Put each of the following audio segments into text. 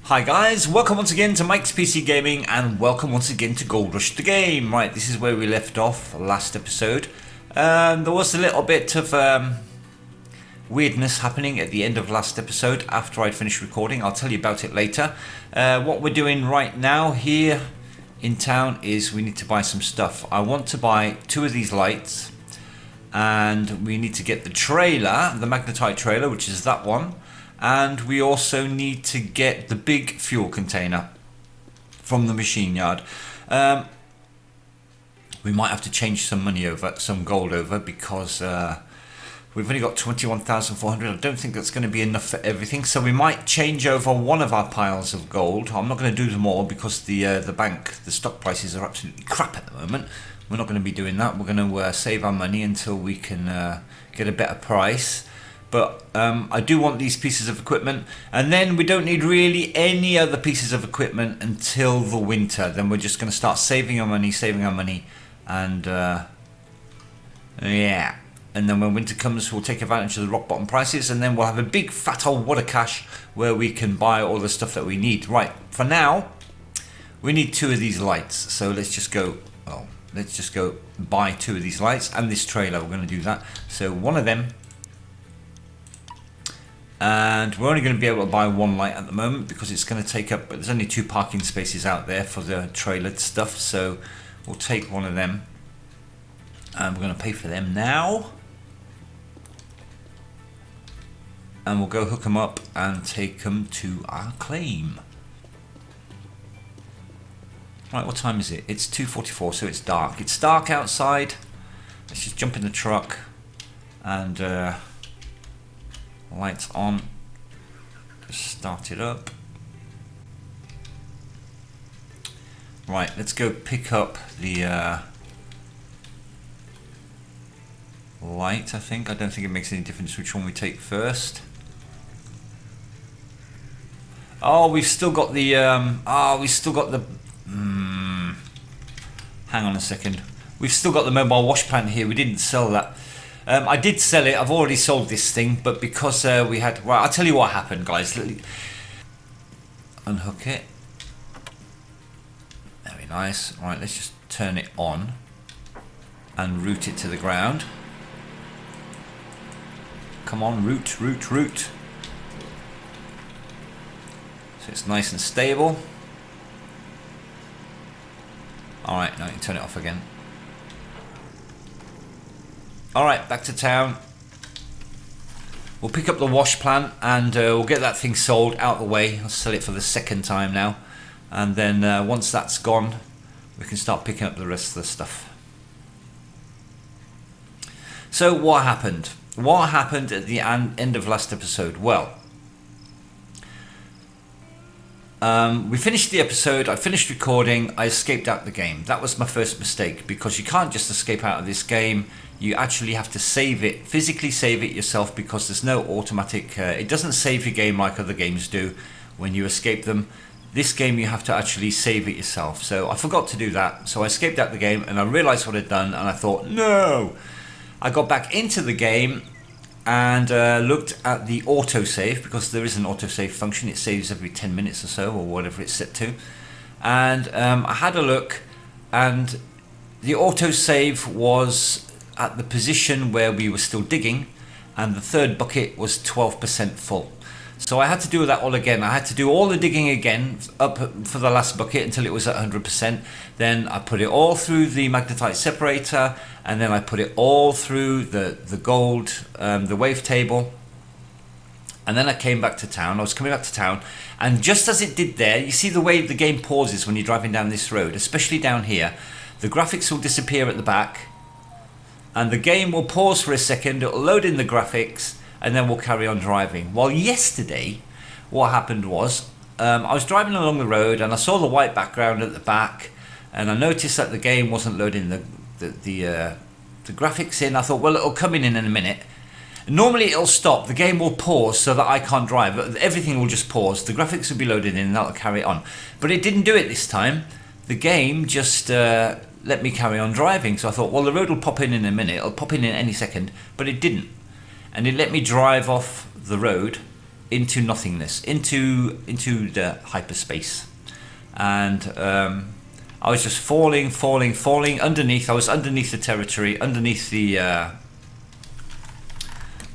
Hi guys, welcome once again to Mike's PC Gaming and welcome once again to Gold Rush the Game. Right, this is where we left off last episode. There was a little bit of weirdness happening at the end of last episode after I'd finished recording. I'll tell you about it later. What we're doing right now here in town is we need to buy some stuff. I want to buy 2 of these lights and we need to get the trailer, the magnetite trailer, which is that one. And we also need to get the big fuel container from the machine yard. We might have to change some money over, some gold over, because we've only got 21,400. I don't think that's going to be enough for everything. So we might change over one of our piles of gold. I'm not going to do them all because the bank, the stock prices are absolutely crap at the moment. We're not going to be doing that. We're going to save our money until we can get a better price. But I do want these pieces of equipment, and then we don't need really any other pieces of equipment until the winter. Then we're just going to start saving our money, and yeah. And then when winter comes, we'll take advantage of the rock bottom prices, and then we'll have a big fat old wad of cash where we can buy all the stuff that we need. Right, for now, we need 2 of these lights. So let's just go, buy 2 of these lights and this trailer. We're going to do that. So one of them. And we're only going to be able to buy 1 light at the moment because it's going to take up, but there's only 2 parking spaces out there for the trailer stuff, so we'll take one of them and we're going to pay for them now, and we'll go hook them up and take them to our claim. Right, what time is it? It's 2:44, so it's dark. It's dark outside. Let's just jump in the truck and lights on, just start it up. Right, let's go pick up the light. I don't think it makes any difference which one we take first. Oh, we've still got the hang on a second, we've still got the mobile wash plant here. We didn't sell that. I did sell it. I've already sold this thing, but because we had... Right, I'll tell you what happened, guys. Unhook it. Very nice. Right, let's just turn it on and route it to the ground. Come on, route. So it's nice and stable. Alright, now you can turn it off again. Alright, back to town. We'll pick up the wash plant and we'll get that thing sold out the way. I'll sell it for the 2nd time now. And then once that's gone, we can start picking up the rest of the stuff. So what happened? What happened at the end of last episode? Well, we finished the episode, I finished recording, I escaped out the game. That was my first mistake, because you can't just escape out of this game. You actually have to save it, physically save it yourself, because there's no automatic, it doesn't save your game like other games do when you escape them. This game you have to actually save it yourself. So I forgot to do that, so I escaped out the game and I realized what I'd done and I thought, no! I got back into the game and looked at the autosave, because there is an autosave function. It saves every 10 minutes or so, or whatever it's set to. And I had a look, and the autosave was at the position where we were still digging, and the 3rd bucket was 12% full. So I had to do that all again. I had to do all the digging again up for the last bucket until it was at 100%. Then I put it all through the magnetite separator, and then I put it all through the gold, the wavetable. And then I came back to town. I was coming back to town, and just as it did there, you see the way the game pauses when you're driving down this road, especially down here. The graphics will disappear at the back, and the game will pause for a second. It'll load in the graphics, and then we'll carry on driving. Well, yesterday, what happened was, I was driving along the road and I saw the white background at the back, and I noticed that the game wasn't loading the graphics in. I thought, well, it'll come in a minute. Normally it'll stop, the game will pause so that I can't drive. Everything will just pause, the graphics will be loaded in and that'll carry on. But it didn't do it this time. The game just let me carry on driving. So I thought, well, the road will pop in a minute, it'll pop in any second, but it didn't. And it let me drive off the road into nothingness, into the hyperspace, and I was just falling underneath. I was underneath the territory, underneath the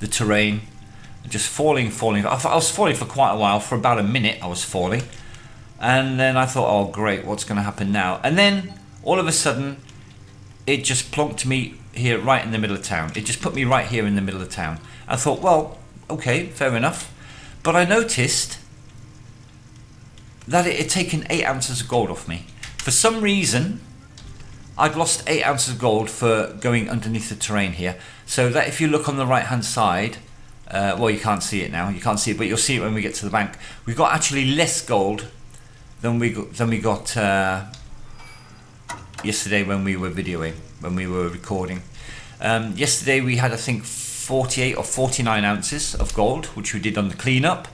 terrain, just falling. I was falling for quite a while. For about a minute I was falling, and then I thought, oh great, what's going to happen now? And then all of a sudden it just plonked me here right in the middle of town. It just put me right here in the middle of town. I thought, well, okay, fair enough. But I noticed that it had taken 8 ounces of gold off me. For some reason I'd lost 8 ounces of gold for going underneath the terrain here. So that if you look on the right hand side, well, you can't see it now, you can't see it, but you'll see it when we get to the bank. We've got actually less gold than we got yesterday when we were videoing, when we were recording. Yesterday we had, I think, 48 or 49 ounces of gold, which we did on the cleanup.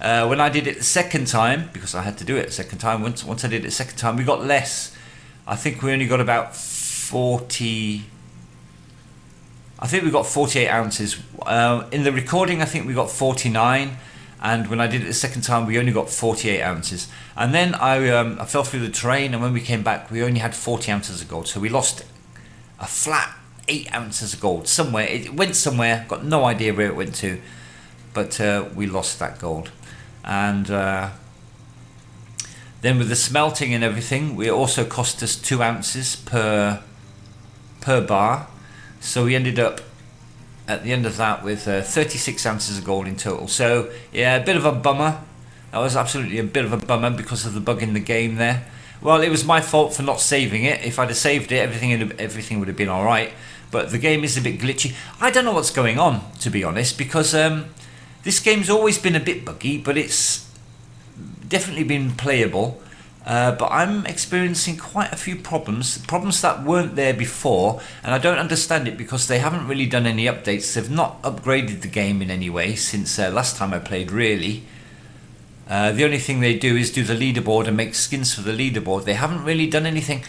When I did it the second time, because I had to do it the second time, once I did it the second time, we got less. I think we only got about 40. I think we got 48 ounces. In the recording, I think we got 49. And when I did it the second time, we only got 48 ounces. And then I fell through the terrain, and when we came back, we only had 40 ounces of gold. So we lost a flat 8 ounces of gold somewhere. It went somewhere, got no idea where it went to, but we lost that gold. And then with the smelting and everything, it also cost us 2 ounces per bar. So we ended up at the end of that with 36 ounces of gold in total. So yeah, a bit of a bummer. That was absolutely a bit of a bummer because of the bug in the game there. Well, it was my fault for not saving it. If I'd have saved it, everything would have been all right. But the game is a bit glitchy. I don't know what's going on, to be honest, because this game's always been a bit buggy, but it's definitely been playable. But I'm experiencing quite a few problems that weren't there before, and I don't understand it because they haven't really done any updates. They've not upgraded the game in any way since last time I played, really. The only thing they do is do the leaderboard and make skins for the leaderboard. They haven't really done anything,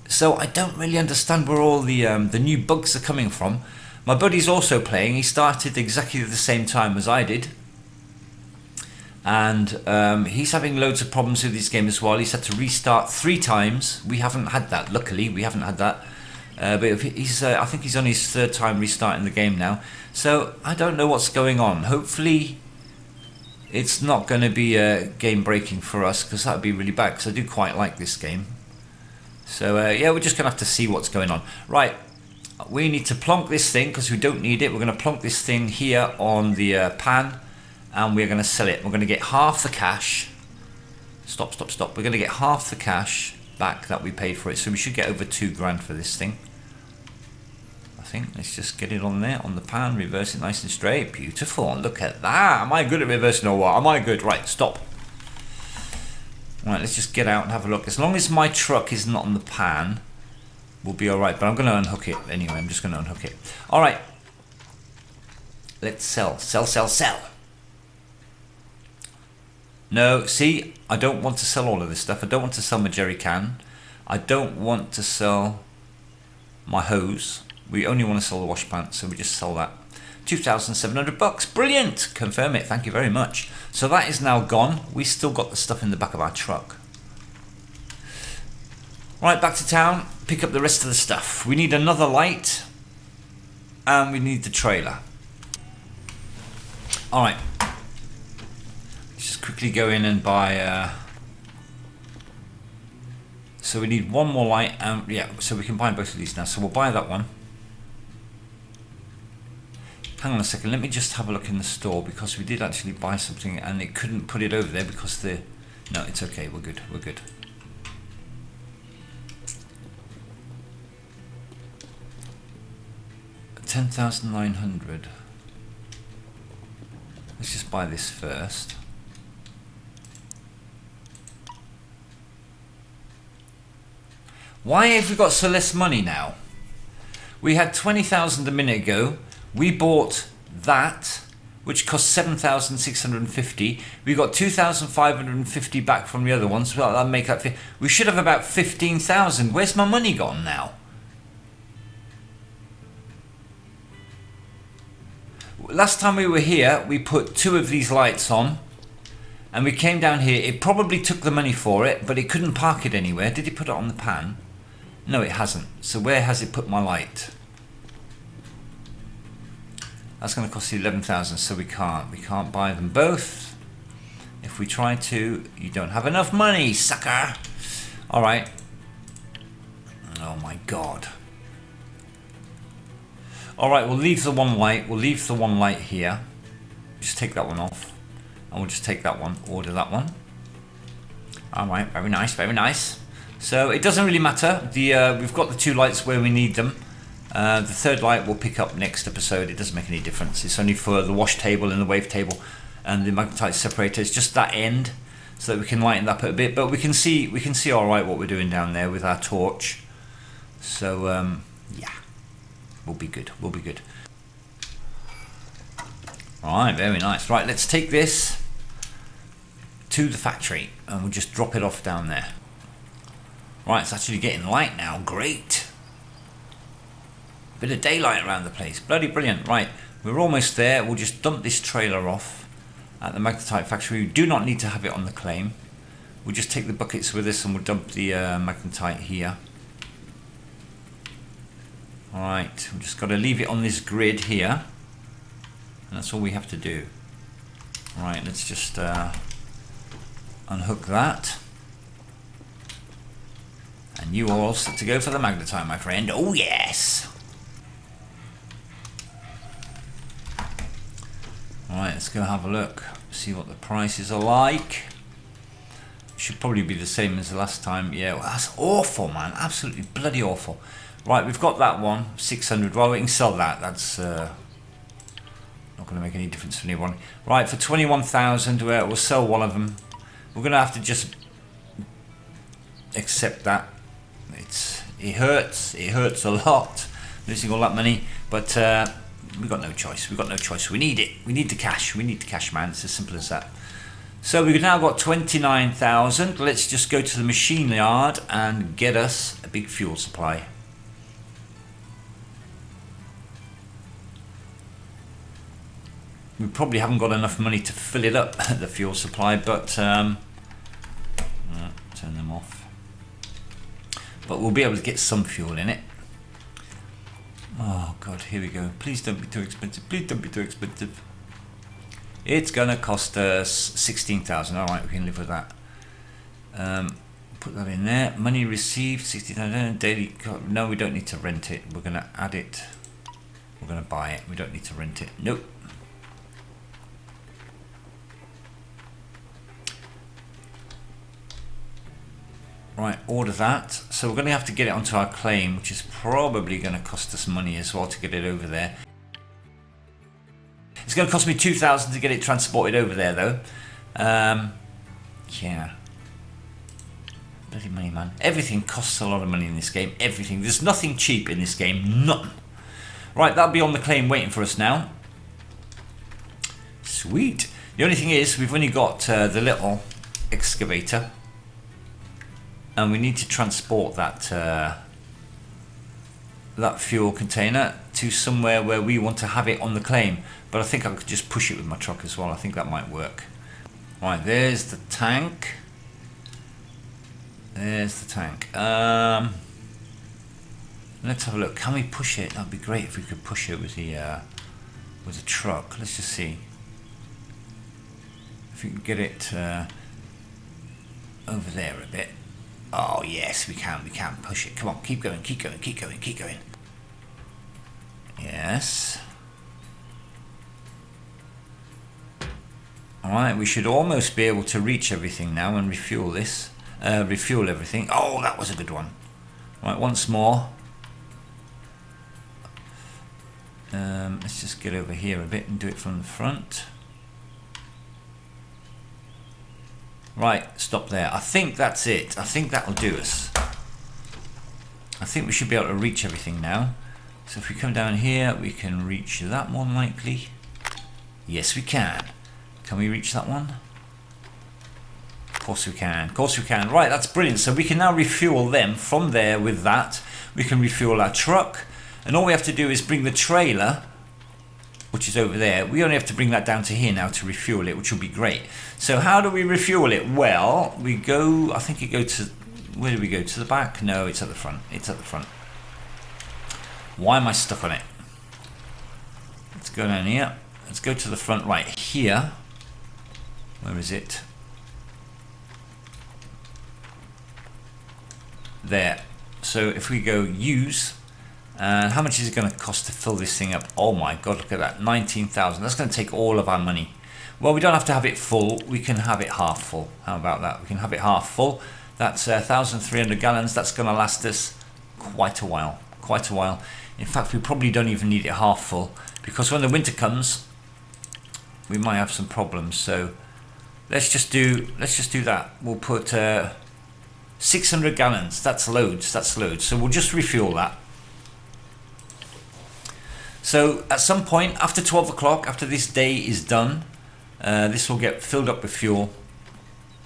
so I don't really understand where all the new bugs are coming from. My buddy's also playing. He started exactly at the same time as I did, and he's having loads of problems with this game as well. He's had to restart 3 times. We haven't had that, luckily. We haven't had that. But he's, I think he's on his 3rd time restarting the game now. So I don't know what's going on. Hopefully it's not going to be game breaking for us, because that would be really bad, because I do quite like this game. So yeah, we're just going to have to see what's going on. Right, we need to plonk this thing because we don't need it. We're going to plonk this thing here on the pan, and we're going to sell it. We're going to get half the cash. Stop. We're going to get half the cash back that we paid for it. So we should get over 2 grand for this thing, I think. Let's just get it on there, on the pan, reverse it nice and straight. Beautiful. Look at that. Am I good at reversing or what? Am I good? Right, stop. Right, let's just get out and have a look. As long as my truck is not on the pan, we'll be alright. But I'm going to unhook it anyway. I'm just going to unhook it. Alright. Let's sell. No, see, I don't want to sell all of this stuff. I don't want to sell my jerry can. I don't want to sell my hose. We only want to sell the wash plant, so we just sell that. 2,700 bucks. Brilliant. Confirm it. Thank you very much. So that is now gone. We still got the stuff in the back of our truck. Right, back to town. Pick up the rest of the stuff. We need another light, and we need the trailer. Alright. Let's just quickly go in and buy... So we need one more light, and yeah, so we can buy both of these now. So we'll buy that one. Hang on a second, let me just have a look in the store, because we did actually buy something and it couldn't put it over there because the... No, it's okay, we're good. 10,900. Let's just buy this first. Why have we got so less money now? We had 20,000 a minute ago. We bought that, which cost 7,650. We got 2,550 back from the other ones. Well, that'll make that. We should have about 15,000. Where's my money gone now? Last time we were here, we put 2 of these lights on, and we came down here. It probably took the money for it, but it couldn't park it anywhere. Did it put it on the pan? No, it hasn't. So where has it put my light? That's going to cost you 11,000, so we can't buy them both. If we try to, you don't have enough money, sucker. All right. Oh my God. All right, we'll leave the one light. We'll leave the one light here. Just take that one off, and we'll just take that one. Order that one. All right, very nice, very nice. So it doesn't really matter. We've got the 2 lights where we need them. The 3rd light we'll pick up next episode. It doesn't make any difference. It's only for the wash table and the wave table and the magnetite separator. It's just that end, so that we can lighten that up a bit. But we can see all right what we're doing down there with our torch. So yeah. We'll be good. We'll be good. Alright, very nice. Right, let's take this to the factory and we'll just drop it off down there. Right, it's actually getting light now. Great. Bit of daylight around the place. Bloody brilliant. Right, we're almost there. We'll just dump this trailer off at the magnetite factory. We do not need to have it on the claim. We'll just take the buckets with us and we'll dump the magnetite here. Alright, we've just got to leave it on this grid here, and that's all we have to do. Alright, let's just unhook that. And you are all set to go for the magnetite, my friend. Oh yes! Alright, let's go have a look, see what the prices are like. Should probably be the same as the last time. Yeah, well, that's awful, man. Absolutely bloody awful. Right, we've got that one, 600. Well, we can sell that. That's not going to make any difference to anyone. Right, for 21,000, we'll sell one of them. We're going to have to just accept that. It hurts. It hurts a lot, losing all that money. But we've got no choice. We've got no choice. We need it. We need the cash. We need the cash, man. It's as simple as that. So we've now got 29,000. Let's just go to the machine yard and get us a big fuel supply. We probably haven't got enough money to fill it up, the fuel supply, but turn them off. But we'll be able to get some fuel in it. Oh God, here we go. Please don't be too expensive. Please don't be too expensive. It's gonna cost us 16,000. All right, we can live with that. Put that in there. Money received 60,000 daily. No, we don't need to rent it. We're gonna add it. We're gonna buy it. We don't need to rent it. Nope. Right, order that. So we're going to have to get it onto our claim, which is probably going to cost us money as well to get it over there. It's going to cost me 2,000 to get it transported over there, though. Yeah. Bloody money, man. Everything costs a lot of money in this game. Everything. There's nothing cheap in this game. None. Right, that'll be on the claim waiting for us now. Sweet. The only thing is, we've only got the little excavator. And we need to transport that that fuel container to somewhere where we want to have it on the claim. But I think I could just push it with my truck as well. I think that might work. Right, there's the tank. There's the tank. Let's have a look. Can we push it? That'd be great if we could push it with the truck. Let's just see if we can get it over there a bit. Oh yes, we can push it. Come on, keep going, keep going, keep going, keep going. Yes. Alright, we should almost be able to reach everything now and refuel this. Refuel everything. Oh, that was a good one. Right, once more. Let's just get over here a bit and do it from the front. Right, stop there. I think that's it. I think that'll do us. I think we should be able to reach everything now. So if we come down here, we can reach that one likely. Yes, we can. Can we reach that one? Of course we can. Of course we can. Right, that's brilliant. So we can now refuel them from there with that. We can refuel our truck. And all we have to do is bring the trailer which is over there. We only have to bring that down to here now to refuel it, which will be great. So how do we refuel it? Well, we go, I think you go to, where do we go? To the back? No, it's at the front. It's at the front. Why am I stuck on it? Let's go down here. Let's go to the front right here. Where is it? There. So if we go use, and how much is it going to cost to fill this thing up? Oh my god, look at that, 19,000. That's going to take all of our money. Well, we don't have to have it full, we can have it half full. How about that? We can have it half full. That's 1,300 gallons. That's going to last us quite a while. Quite a while. In fact, we probably don't even need it half full, because when the winter comes, we might have some problems. So let's just do that. We'll put 600 gallons. That's loads. That's loads. So we'll just refuel that. So at some point after 12 o'clock, after this day is done, this will get filled up with fuel,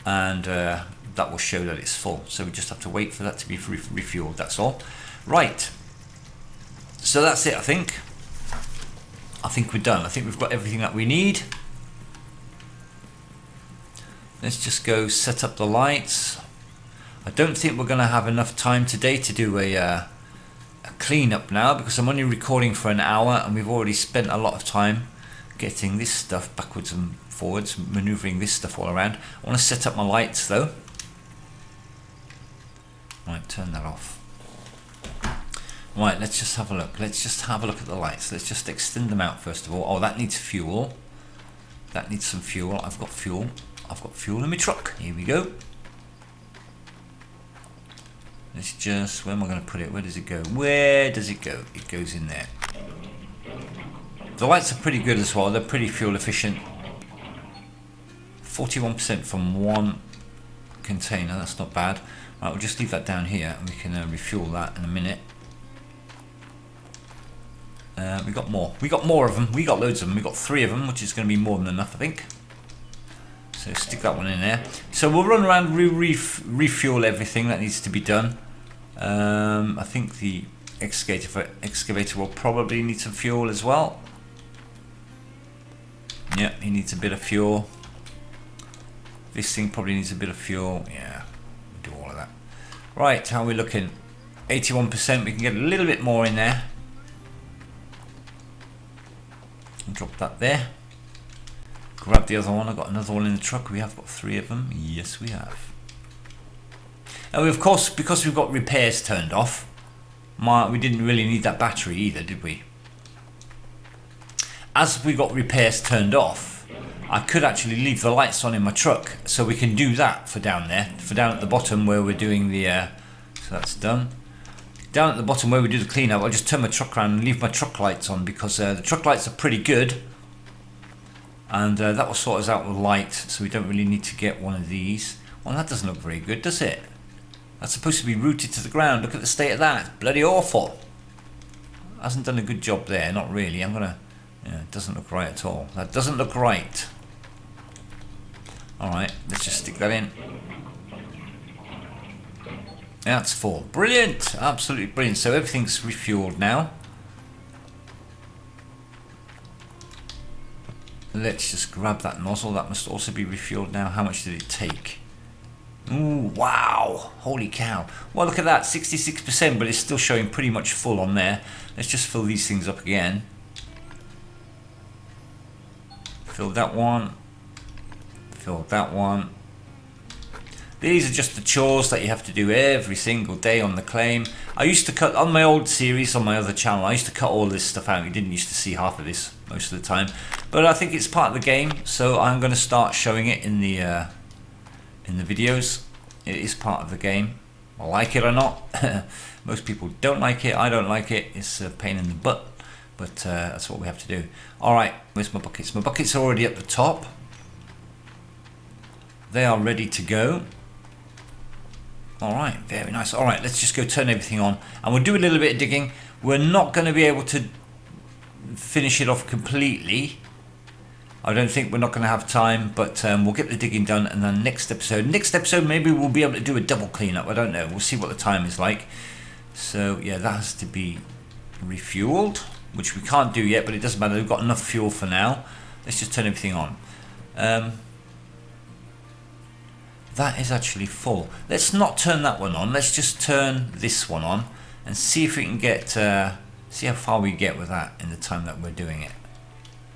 and that will show that it's full. So we just have to wait for that to be refueled. That's all. Right. So that's it. I think we're done. I think we've got everything that we need. Let's just go set up the lights. I don't think we're going to have enough time today to do a cleanup now, because I'm only recording for an hour and we've already spent a lot of time getting this stuff backwards and forwards, maneuvering this stuff all around. I want to set up my lights though. Right, turn that off. Right, let's just have a look. Let's just have a look at the lights. Let's just extend them out first of all. Oh, that needs fuel. That needs some fuel. I've got fuel. I've got fuel in my truck. Here we go. Let's just, where am I going to put it? Where does it go? Where does it go? It goes in there. The lights are pretty good as well. They're pretty fuel efficient. 41% from one container. That's not bad. Right, we'll just leave that down here and we can refuel that in a minute. We got more. We got more of them. We got loads of them. We got 3 of them, which is going to be more than enough, I think. So stick that one in there. So we'll run around, refuel everything that needs to be done. I think the excavator will probably need some fuel as well. Yeah, he needs a bit of fuel. This thing probably needs a bit of fuel. Yeah, we'll do all of that. Right, how are we looking? 81%. We can get a little bit more in there. Drop that there. Grab the other one. I've got another one in the truck. We have got 3 of them. Yes, we have. And we, of course, because we've got repairs turned off, we didn't really need that battery either, did we? As we got repairs turned off, I could actually leave the lights on in my truck, so we can do that for down there, for down at the bottom where we're doing the. So that's done. Down at the bottom where we do the cleanup, I'll just turn my truck around and leave my truck lights on, because the truck lights are pretty good. And that will sort us out with light, so we don't really need to get one of these. Well, that doesn't look very good, does it? That's supposed to be rooted to the ground. Look at the state of that. It's bloody awful. Hasn't done a good job there, not really. I'm gonna. Yeah, it doesn't look right at all. That doesn't look right. Alright, let's just stick that in. That's full. Brilliant! Absolutely brilliant. So everything's refueled now. Let's just grab that nozzle. That must also be refueled now. How much did it take? Ooh, wow! Holy cow. Well, look at that. 66%, but it's still showing pretty much full on there. Let's just fill these things up again. Fill that one. Fill that one. These are just the chores that you have to do every single day on the claim. I used to cut, on my old series, on my other channel, I used to cut all this stuff out. You didn't used to see half of this most of the time. But I think it's part of the game, so I'm going to start showing it in the videos. It is part of the game. I like it or not. Most people don't like it. I don't like it. It's a pain in the butt. But that's what we have to do. Alright, where's my buckets? My buckets are already at the top. They are ready to go. Alright, very nice. Alright, let's just go turn everything on. And we'll do a little bit of digging. We're not going to be able to finish it off completely. I don't think we're not going to have time, but we'll get the digging done. And then next episode maybe we'll be able to do a double cleanup. I don't know. We'll see what the time is like. So yeah, that has to be refueled. which we can't do yet, but it doesn't matter. We've got enough fuel for now. Let's just turn everything on. That is actually full. Let's not turn that one on. Let's just turn this one on and see if we can get, see how far we get with that in the time that we're doing it.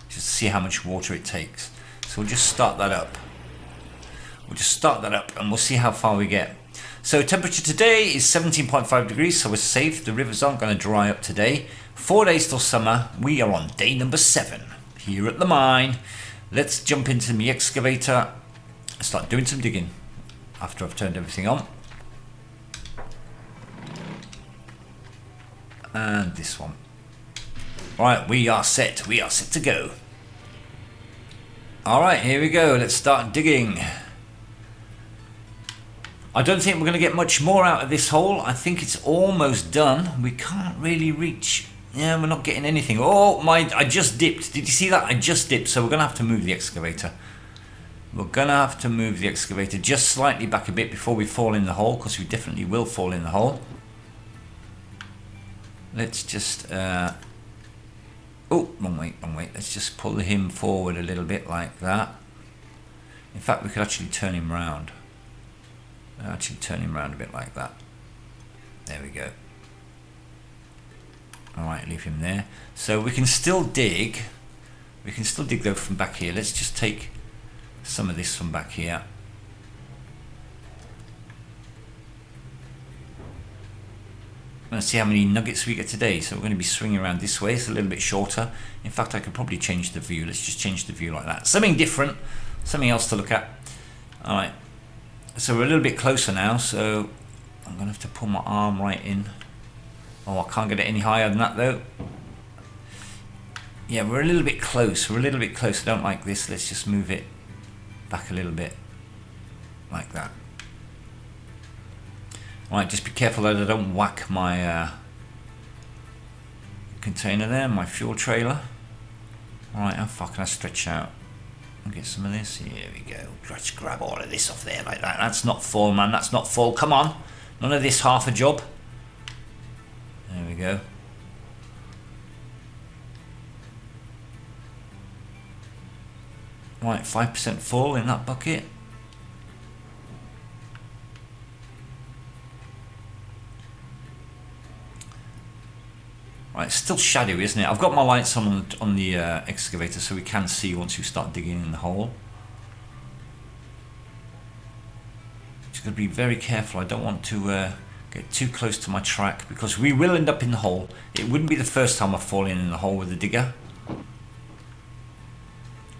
Just see how much water it takes. So we'll just start that up. We'll just start that up and we'll see how far we get. So temperature today is 17.5 degrees, so we're safe. The rivers aren't going to dry up today. 4 days till summer. We are on day number 7 here at the mine. Let's jump into the excavator and start doing some digging after I've turned everything on. And this one. Alright, we are set to go. Alright, here we go, let's start digging. I don't think we're going to get much more out of this hole. I think it's almost done. We can't really reach, yeah, we're not getting anything. Oh my, I just dipped, did you see that? I just dipped, so we're going to have to move the excavator. We're going to have to move the excavator just slightly back a bit before we fall in the hole, because we definitely will fall in the hole. Let's just, oh, wrong way. Let's just pull him forward a little bit like that. In fact, we could actually turn him round. Turn him round a bit like that. There we go. Alright, leave him there. So we can still dig. We can still dig though from back here. Let's just take some of this from back here. Let's see how many nuggets we get today. So we're going to be swinging around this way. It's a little bit shorter. In fact, I could probably change the view. Let's just change the view like that. Something different. Something else to look at. Alright. So we're a little bit closer now. So I'm going to have to pull my arm right in. Oh, I can't get it any higher than that though. Yeah, we're a little bit close. We're a little bit close. I don't like this. Let's just move it back a little bit. Like that. Right, just be careful that I don't whack my container there, my fuel trailer. Alright, how far can I stretch out? I'll get some of this. Here we go. Let's grab all of this off there like that. That's not full, man. That's not full. Come on. None of this half a job. There we go. Right, 5% full in that bucket. Right, it's still shadowy, isn't it? I've got my lights on the excavator so we can see once we start digging in the hole. Just got to be very careful. I don't want to get too close to my track because we will end up in the hole. It wouldn't be the first time I've fallen in the hole with the digger.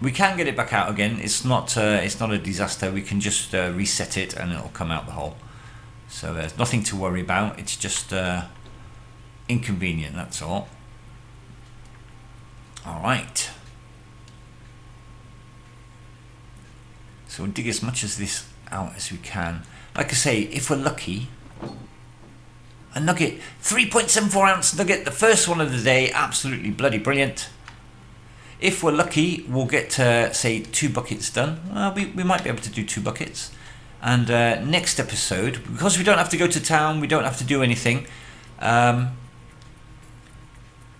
We can get it back out again. It's not a disaster. We can just reset it and it'll come out the hole. So there's nothing to worry about. It's just inconvenient, that's all. Alright. So we'll dig as much of this out as we can. Like I say, if we're lucky, a nugget, 3.74 ounce nugget, the first one of the day, absolutely bloody brilliant. If we're lucky, we'll get, say, 2 buckets done. We might be able to do 2 buckets. And next episode, because we don't have to go to town, we don't have to do anything.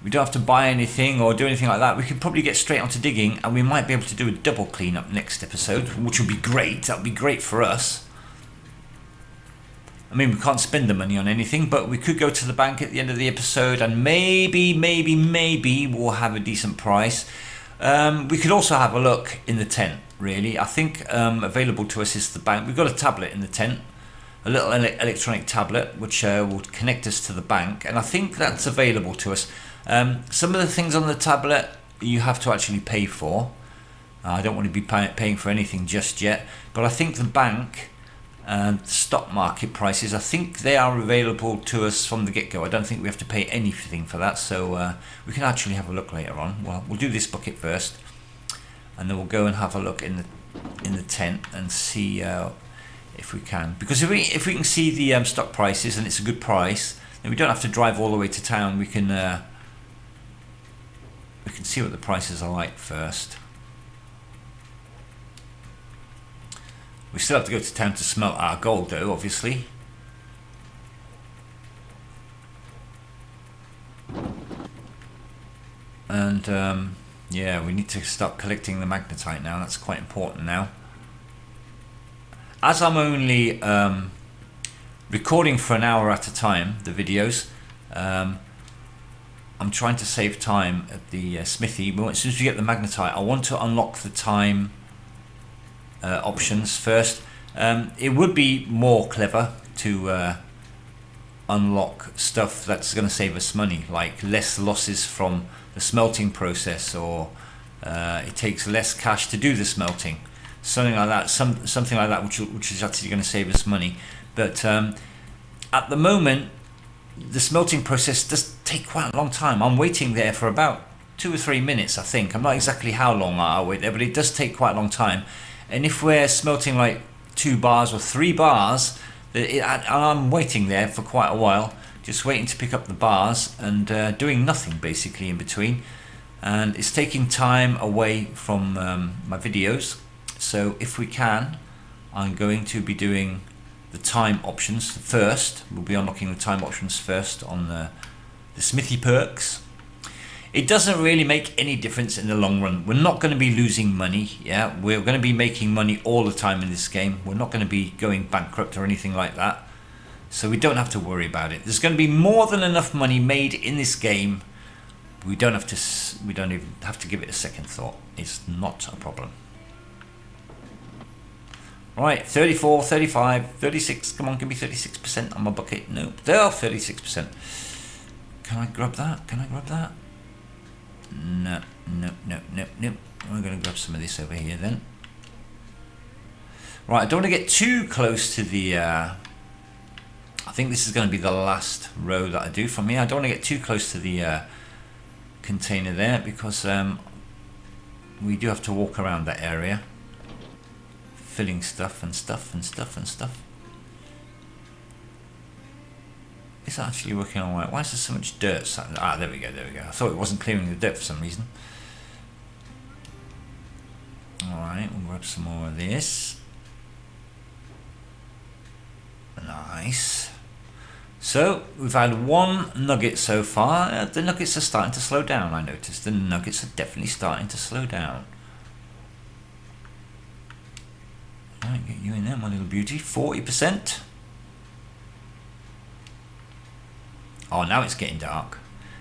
We don't have to buy anything or do anything like that. We could probably get straight onto digging, and we might be able to do a double cleanup next episode, which would be great. That would be great for us. I mean, we can't spend the money on anything, but we could go to the bank at the end of the episode, and maybe we'll have a decent price. We could also have a look in the tent, really. I think available to us is the bank. We've got a tablet in the tent, a little electronic tablet, which will connect us to the bank, and I think that's available to us. Some of the things on the tablet you have to actually pay for. I don't want to be paying for anything just yet, but I think the bank and stock market prices, I think they are available to us from the get-go. I don't think we have to pay anything for that, so we can actually have a look later on. Well, we'll do this bucket first, and then we'll go and have a look in the tent and see if we can. Because if we can see the stock prices and it's a good price, then we don't have to drive all the way to town. We can see what the prices are like first. We still have to go to town to smelt our gold though, obviously. And yeah, we need to start collecting the magnetite now. That's quite important now. As I'm only recording for an hour at a time, the videos, I'm trying to save time at the smithy. But as soon as we get the magnetite, I want to unlock the time options first. It would be more clever to unlock stuff that's going to save us money, like less losses from the smelting process, or it takes less cash to do the smelting, something like that. Something like that, which is actually going to save us money. But at the moment, the smelting process does take quite a long time. I'm waiting there for about 2 or 3 minutes, I think. I'm not exactly how long I'll wait there, but it does take quite a long time. And if we're smelting like 2 bars or 3 bars, I'm waiting there for quite a while, just waiting to pick up the bars and doing nothing basically in between. And it's taking time away from my videos. So if we can, I'm going to be doing the time options first. We'll be unlocking the time options first on the smithy perks. It doesn't really make any difference in the long run. We're not going to be losing money. Yeah, we're going to be making money all the time in this game. We're not going to be going bankrupt or anything like that. So we don't have to worry about it. There's going to be more than enough money made in this game. We don't even have to give it a second thought. It's not a problem. Right, 34, 35, 36. Come on, give me 36% on my bucket. No, there, 36%. Can I grab that? Can I grab that? No. We're going to grab some of this over here then. Right, I don't want to get too close to the... I think this is going to be the last row that I do from here. I don't want to get too close to the container there, because we do have to walk around that area, filling stuff and stuff and stuff and stuff. It's actually working all right. Why is there so much dirt? Ah, there we go, there we go. I thought it wasn't clearing the dirt for some reason. Alright, we'll grab some more of this. Nice. So, we've had 1 nugget so far. The nuggets are starting to slow down, I noticed. The nuggets are definitely starting to slow down. Alright, get you in there, my little beauty. 40%. Oh, now it's getting dark.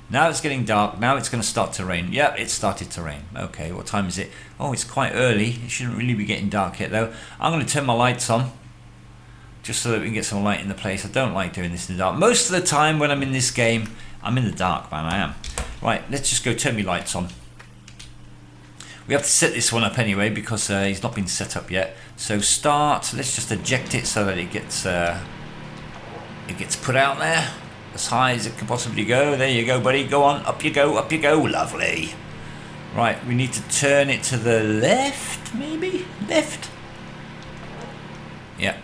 Now it's getting dark. Now it's going to start to rain. Yep, it started to rain. Okay, what time is it? Oh, it's quite early. It shouldn't really be getting dark yet, though. I'm going to turn my lights on, just so that we can get some light in the place. I don't like doing this in the dark. Most of the time when I'm in this game, I'm in the dark, man. I am. Right, let's just go turn my lights on. We have to set this one up anyway, because he's not been set up yet. So start. Let's just eject it so that it gets put out there as high as it can possibly go. There you go, buddy. Go on. Up you go. Up you go. Lovely. Right, we need to turn it to the left, maybe? Left? Yeah.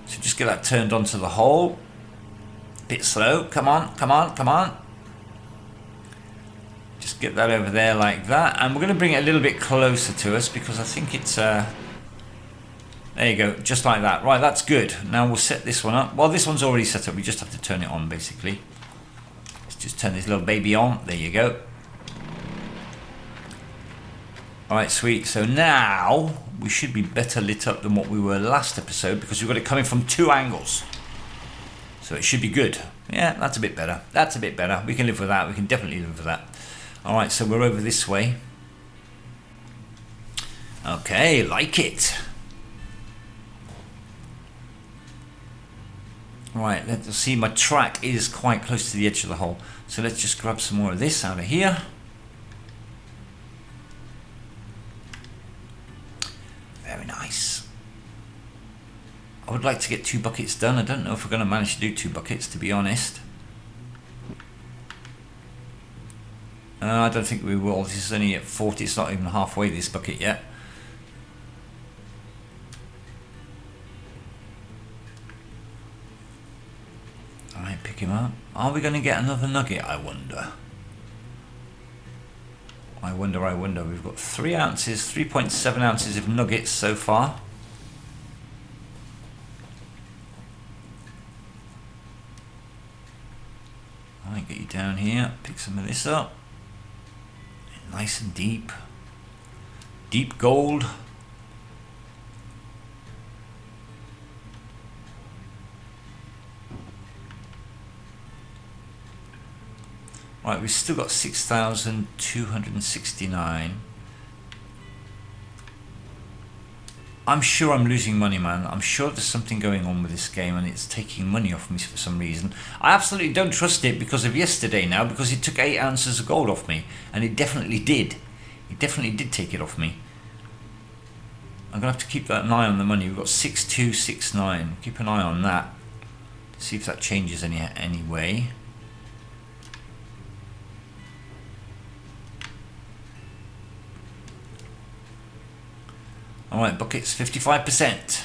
So just get that turned onto the hole. Bit slow. Come on, come on, come on. Just get that over there like that. And we're going to bring it a little bit closer to us, because I think it's... there you go, just like that. Right, that's good. Now we'll set this one up. Well, this one's already set up. We just have to turn it on, basically. Let's just turn this little baby on. There you go. Alright, sweet. So now we should be better lit up than what we were last episode, because we've got it coming from 2 angles. So it should be good. Yeah, that's a bit better. That's a bit better. We can live with that. We can definitely live with that. Alright, so we're over this way. Okay, like it. Right, let's see, my track is quite close to the edge of the hole. So let's just grab some more of this out of here. Very nice. I would like to get 2 buckets done. I don't know if we're going to manage to do 2 buckets, to be honest. I don't think we will. This is only at 40. It's not even halfway this bucket yet. Alright, pick him up. Are we going to get another nugget, I wonder? I wonder. We've got 3 ounces, 3.7 ounces of nuggets so far. I'll get you down here, pick some of this up. Nice and deep. Deep gold. Right, we've still got 6,269. I'm sure I'm losing money, man. I'm sure there's something going on with this game and it's taking money off me for some reason. I absolutely don't trust it because of yesterday now, because it took 8 ounces of gold off me. And it definitely did. It definitely did take it off me. I'm going to have to keep an eye on the money. We've got 6,269. Keep an eye on that. See if that changes any way. Alright, buckets, 55%.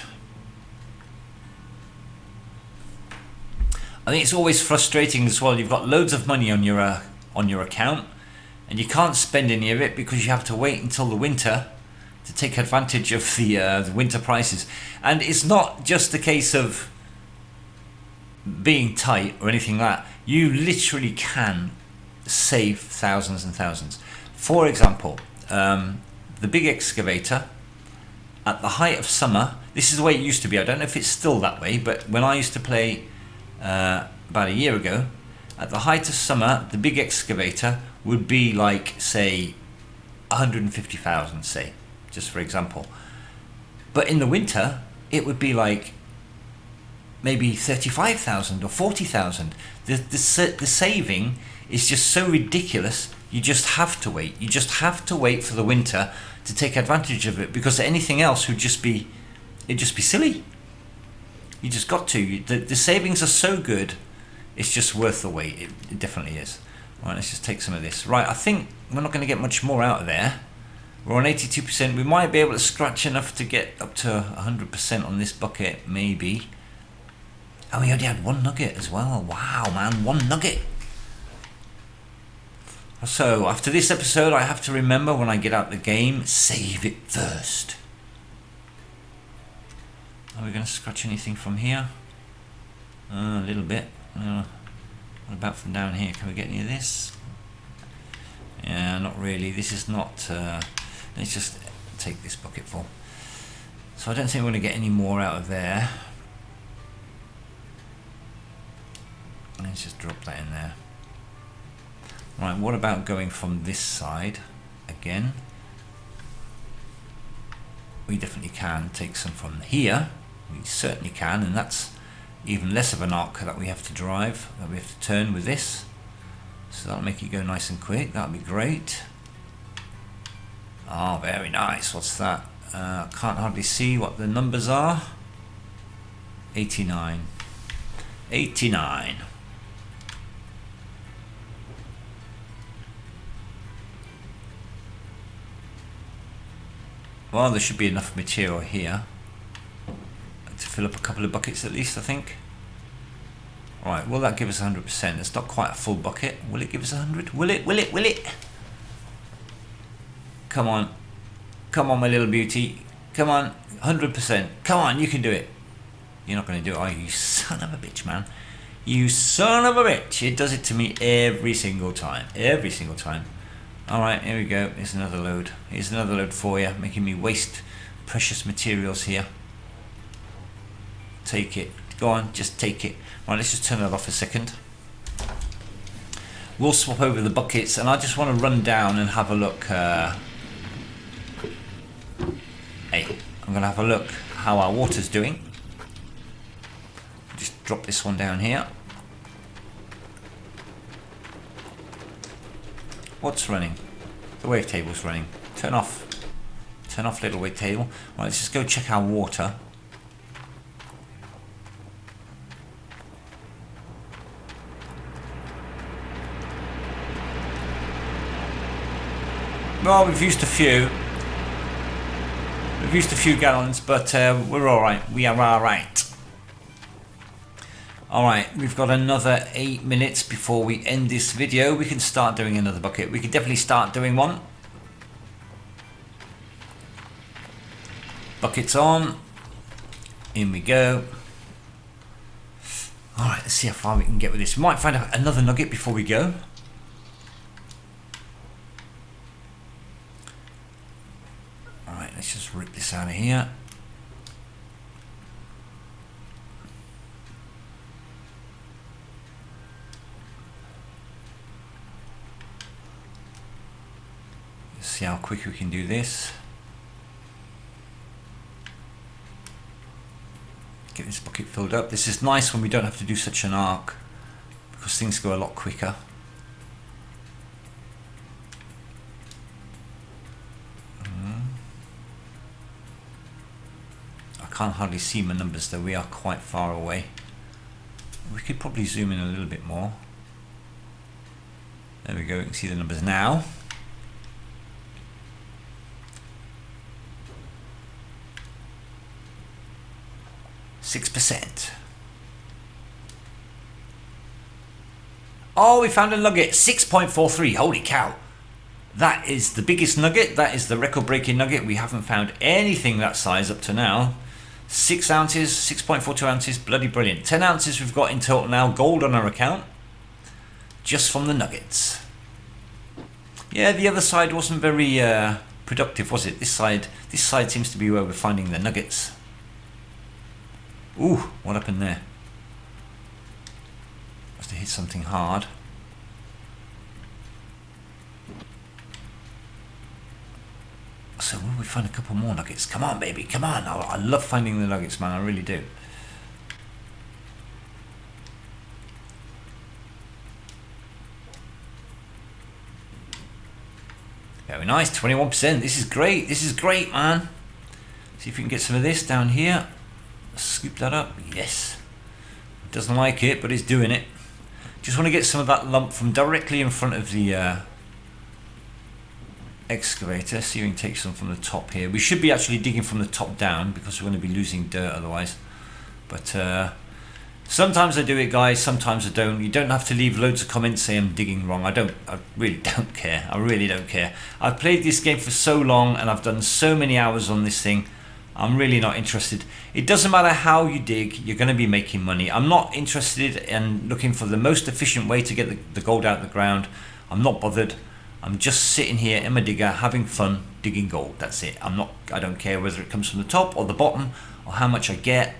I think it's always frustrating as well. You've got loads of money on your account and you can't spend any of it because you have to wait until the winter to take advantage of the winter prices. And it's not just a case of being tight or anything like that. You literally can save thousands and thousands. For example, the big excavator, at the height of summer, this is the way it used to be. I don't know if it's still that way, but when I used to play about a year ago, at the height of summer, the big excavator would be like, say, 150,000, say, just for example. But in the winter, it would be like maybe 35,000 or 40,000. The saving is just so ridiculous. You just have to wait. You just have to wait for the winter to take advantage of it, because anything else would just be, it'd just be silly. You just got to. The savings are so good, it's just worth the wait. It definitely is. Right, let's just take some of this. Right, I think we're not going to get much more out of there. We're on 82%. We might be able to scratch enough to get up to 100% on this bucket, maybe. Oh, we already had 1 nugget as well. Wow, man, 1 nugget. So, after this episode, I have to remember when I get out the game, save it first. Are we going to scratch anything from here? A little bit. What about from down here? Can we get any of this? Yeah, not really. This is not... let's just take this bucket full. So I don't think we're going to get any more out of there. Let's just drop that in there. Right, what about going from this side again? We definitely can take some from here. We certainly can, and that's even less of an arc that we have to drive, that we have to turn with this. So that'll make it go nice and quick. That'll be great. Oh, very nice. What's that? Can't hardly see what the numbers are. 89. 89. Well, there should be enough material here to fill up a couple of buckets at least, I think. Right, will that give us 100%? It's not quite a full bucket. Will it give us 100? Will it? Will it? Will it? Come on. Come on, my little beauty. Come on. 100%. Come on, you can do it. You're not going to do it, are you? You son of a bitch, man. You son of a bitch. It does it to me every single time. Every single time. Alright, here we go. Here's another load. Here's another load for you, making me waste precious materials here. Take it. Go on, just take it. Right, let's just turn that off a second. We'll swap over the buckets, and I just want to run down and have a look. Hey, I'm going to have a look how our water's doing. Just drop this one down here. What's running? The wavetable's running. Turn off. Turn off little wavetable. Right, let's just go check our water. Well, we've used a few. We've used a few gallons, but we're alright. We are alright. Alright, we've got another 8 minutes before we end this video. We can start doing another bucket. We can definitely start doing one. Buckets on. In we go. Alright, let's see how far we can get with this. We might find out another nugget before we go. Alright, let's just rip this out of here. Let's see how quick we can do this. Get this bucket filled up. This is nice when we don't have to do such an arc, because things go a lot quicker. I can't hardly see my numbers though, we are quite far away. We could probably zoom in a little bit more. There we go, we can see the numbers now. %. Oh, we found a nugget, 6.43. Holy cow. That is the biggest nugget. That is the record-breaking nugget. We haven't found anything that size up to now. 6 ounces, 6.42 ounces, bloody brilliant. 10 ounces we've got in total now, gold on our account, just from the nuggets. Yeah, the other side wasn't very productive, was it? This side seems to be where we're finding the nuggets. Ooh, what happened there? Must have hit something hard. So will we find a couple more nuggets? Come on, baby, come on. I love finding the nuggets, man, I really do. Very nice, 21%. This is great, man. See if we can get some of this down here. Scoop that up. Yes. Doesn't like it, but it's doing it. Just want to get some of that lump from directly in front of the excavator. See if we can take some from the top here. We should be actually digging from the top down, because we're going to be losing dirt otherwise. But sometimes I do it, guys, sometimes I don't. You don't have to leave loads of comments saying I'm digging wrong. I really don't care. I really don't care. I've played this game for so long and I've done so many hours on this thing. I'm really not interested. It doesn't matter how you dig, you're going to be making money. I'm not interested in looking for the most efficient way to get the gold out of the ground. I'm not bothered. I'm just sitting here in my digger having fun digging gold. That's it. I don't care whether it comes from the top or the bottom or how much I get.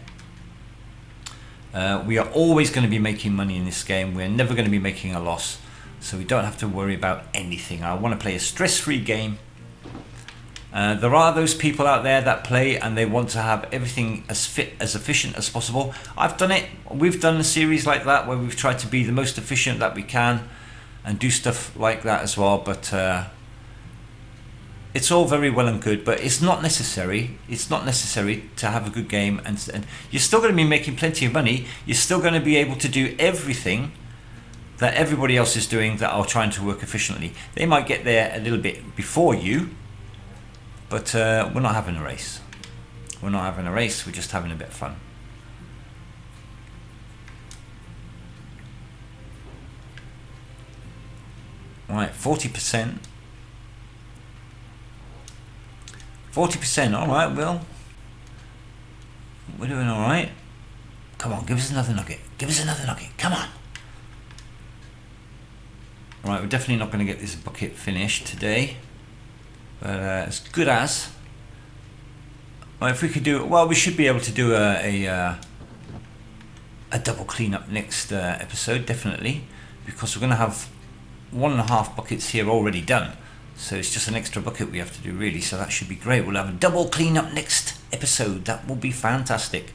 We are always going to be making money in this game. We're never going to be making a loss. So we don't have to worry about anything. I want to play a stress-free game. There are those people out there that play and they want to have everything as efficient as possible. I've done it. We've done a series like that where we've tried to be the most efficient that we can and do stuff like that as well. But it's all very well and good, but it's not necessary. It's not necessary to have a good game, and you're still going to be making plenty of money. You're still going to be able to do everything that everybody else is doing that are trying to work efficiently. They might get there a little bit before you, but we're not having a race. We're not having a race, we're just having a bit of fun. Right, 40%. 40%, alright, well, we're doing alright. Come on, give us another nugget. Give us another nugget, come on. Right, we're definitely not going to get this bucket finished today. But as good as. Well, if we could do, well, we should be able to do a double cleanup next episode, definitely, because we're going to have 1.5 buckets here already done. So it's just an extra bucket we have to do, really. So that should be great. We'll have a double cleanup next episode. That will be fantastic.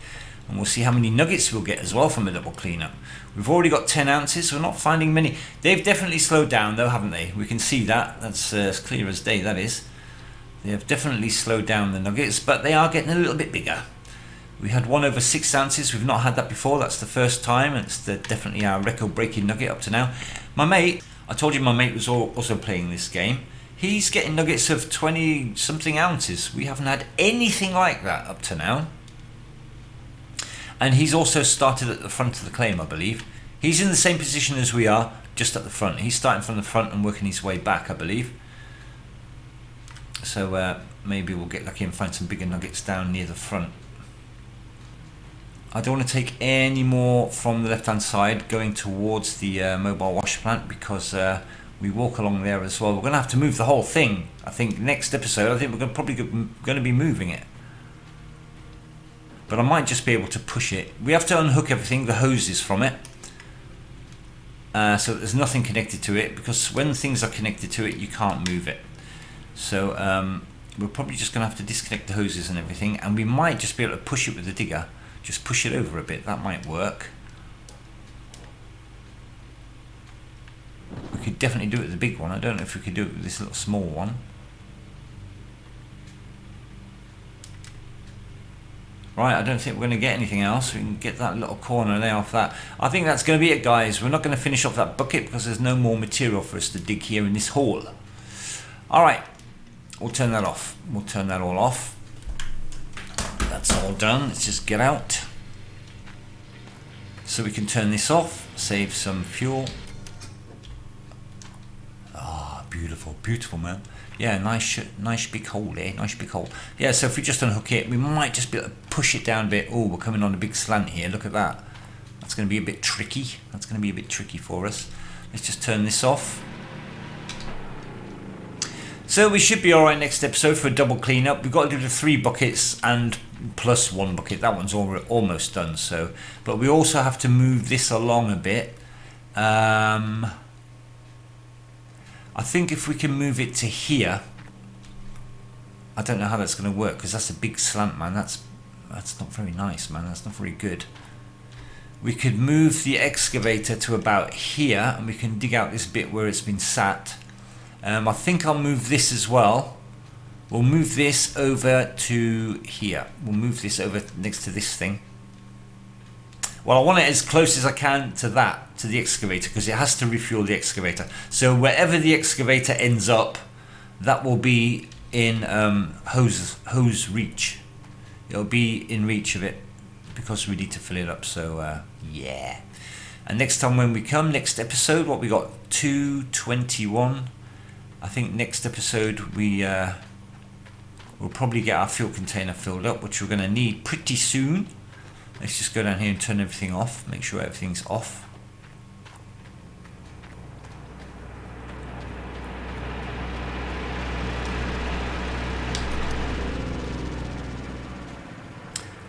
And we'll see how many nuggets we'll get as well from a double cleanup. We've already got 10 ounces. We're not finding many. They've definitely slowed down though, haven't they? We can see that. That's as clear as day, that is. They have definitely slowed down the nuggets, but they are getting a little bit bigger. We had one over 6 ounces. We've not had that before. That's the first time. And it's definitely our record-breaking nugget up to now. My mate, I told you my mate was also playing this game. He's getting nuggets of 20-something ounces. We haven't had anything like that up to now. And he's also started at the front of the claim, I believe. He's in the same position as we are, just at the front. He's starting from the front and working his way back, I believe. So maybe we'll get lucky and find some bigger nuggets down near the front. I don't want to take any more from the left hand side going towards the mobile wash plant, because we walk along there as well. We're going to have to move the whole thing. I think next episode, I think we're probably going to be moving it. But I might just be able to push it. We have to unhook everything, the hoses from it. So there's nothing connected to it, because when things are connected to it, you can't move it. So we're probably just going to have to disconnect the hoses and everything. And we might just be able to push it with the digger. Just push it over a bit. That might work. We could definitely do it with the big one. I don't know if we could do it with this little small one. Right, I don't think we're going to get anything else. We can get that little corner there off that. I think that's going to be it, guys. We're not going to finish off that bucket because there's no more material for us to dig here in this hole. Alright, we'll turn that off. We'll turn that all off. That's all done. Let's just get out. So we can turn this off, save some fuel. Ah, beautiful, beautiful, man. Yeah, nice big hole there, nice big hole. Yeah, so if we just unhook it, we might just be able to push it down a bit. Oh, we're coming on a big slant here, look at that. That's going to be a bit tricky. That's going to be a bit tricky for us. Let's just turn this off. So we should be alright next episode for a double cleanup. We've got to do the 3 buckets and plus 1 bucket. That one's almost done. So, but we also have to move this along a bit. I think if we can move it to here, I don't know how that's going to work, because that's a big slant, man. That's not very nice, man. That's not very good. We could move the excavator to about here, and we can dig out this bit where it's been sat. I think I'll move this as well. We'll move this over to here. We'll move this over next to this thing. Well, I want it as close as I can to that, to the excavator, because it has to refuel the excavator. So wherever the excavator ends up, that will be in hose reach. It'll be in reach of it, because we need to fill it up. So yeah. And next time when we come, next episode, what we got? 221. I think next episode we'll probably get our fuel container filled up, which we're going to need pretty soon. Let's just go down here and turn everything off, make sure everything's off.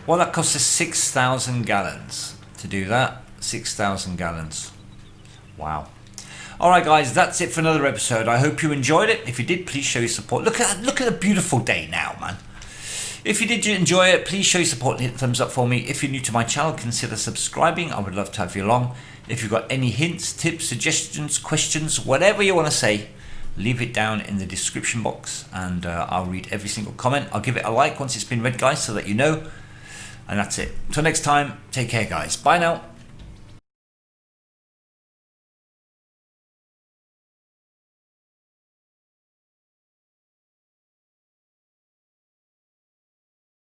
Well, that costs us 6,000 gallons to do that. 6,000 gallons. Wow. Alright guys, that's it for another episode. I hope you enjoyed it. If you did, please show your support. Look at a beautiful day now, man. If you did enjoy it, please show your support and hit the thumbs up for me. If you're new to my channel, consider subscribing. I would love to have you along. If you've got any hints, tips, suggestions, questions, whatever you want to say, leave it down in the description box, and I'll read every single comment. I'll give it a like once it's been read, guys, so that you know. And that's it. Until next time, take care, guys. Bye now.